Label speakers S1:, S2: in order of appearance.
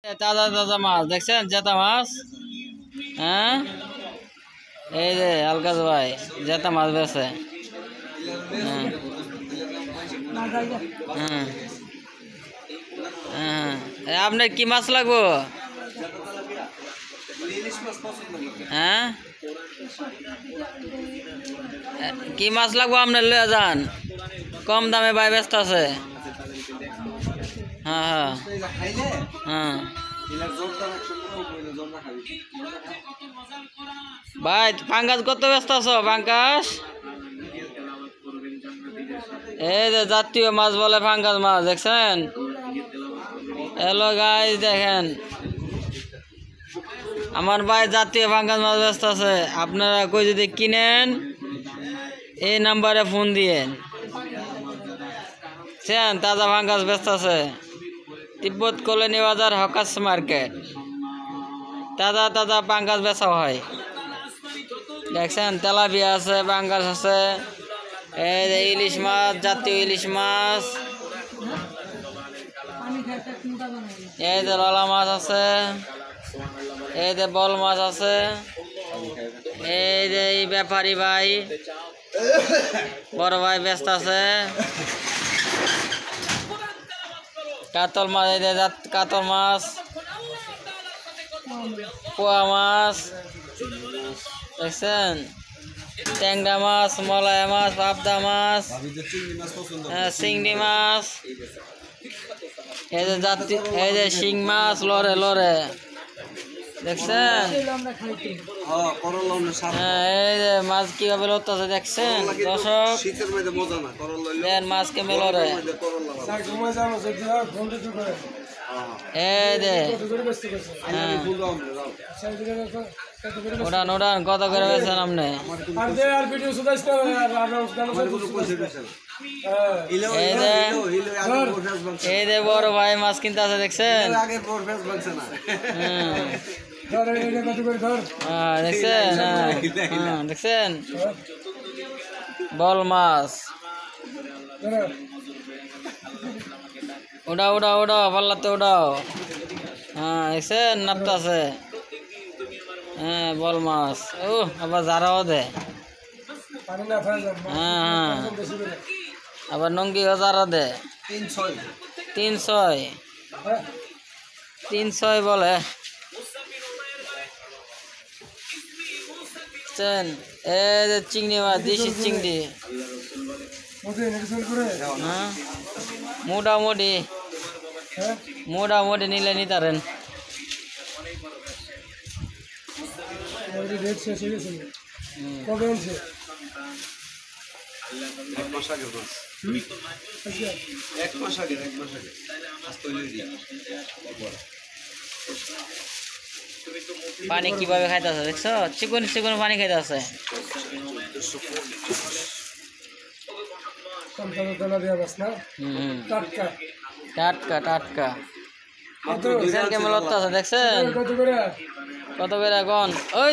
S1: তাজা তাজা মাছ দেখছেন, জেতা মাছ। হ্যাঁ, এই যে আলকাজ ভাই জেতা মাছ বেছে। হ্যাঁ হ্যাঁ হ্যাঁ, আপনার কি মাছ লাগবো? হ্যাঁ, কি মাছ লাগবো আপনার? লয়ে যান, কম দামে ভাই ব্যস্ত আছে। হ্যাঁ হ্যাঁ হ্যাঁ ভাই, পাঙ্গাস কত ব্যস্ত আছো? পাঙ্গাস, এই যে জাতীয় মাছ বলে পাঙ্গাস মাছ, দেখছেন? হ্যালো গাইস, দেখেন আমার ভাই জাতীয় পাঙ্গাস মাছ ব্যস্ত আছে। আপনারা কই যদি কিনেন এই নাম্বারে ফোন দিয়েন। তাজা পাঙ্গাস ব্যস্ত আছে, তিব্বত কলোনি বাজার, হকাস মার্কেট। তাজা তাজা পাঙ্গাস বেচা হয়, দেখছেন? তেলাপিয়া আছে, পাঙ্গাস আছে, এই যে ইলিশ মাছ, জাতীয় ইলিশ মাছ, এই যে রলা মাছ আছে, এই যে বল মাছ আছে, এই যে এই ব্যাপারী ভাই, বড় ভাই ব্যস্ত আছে। কাতল মাছ, এই যে কাতল মাছ, পোয়া মাছ, দেখছেন? ট্যাংরা মাছ, মলায়া মাছ, পাবদা মাছ, চিংড়ি মাছ, এই যে এই যে শিং মাছ, লরে লরে, দেখছেন? হ্যাঁ, এই যে মাছ কিভাবে লড়তেছে, দেখছেন দর্শক? দেন মাছ কেমন লড়ে। এই যে উড়ান উড়ান, কত করে বেছেন আপনি? এই যে বড় ভাই মাছ কিনতে আছে, দেখছেন? দেখছেন? দেখছেন বল মাছ, উড়াও উড়াও উড়াও, পাল্লাতে উড়াও। হ্যাঁ, দেখছেন নাপতে আছে। হ্যাঁ, বল মাছ। ও আবার যারাও দে। হ্যাঁ হ্যাঁ, আবার নঙ্গিও যারা দে। 300 বলে। এই যে চিংড়ি মাছ, দেশি চিংড়ি। হ্যাঁ, মোটামুটি মোটামুটি নিলে নিতারেন। পানি কিভাবে খাইতে আছে, দেখছো? চিকন চিকন পানি খাইতে আছে। টাটকা টাটকা, কেমন লড়তে আছে, দেখছেন? কত করে এখন? ওই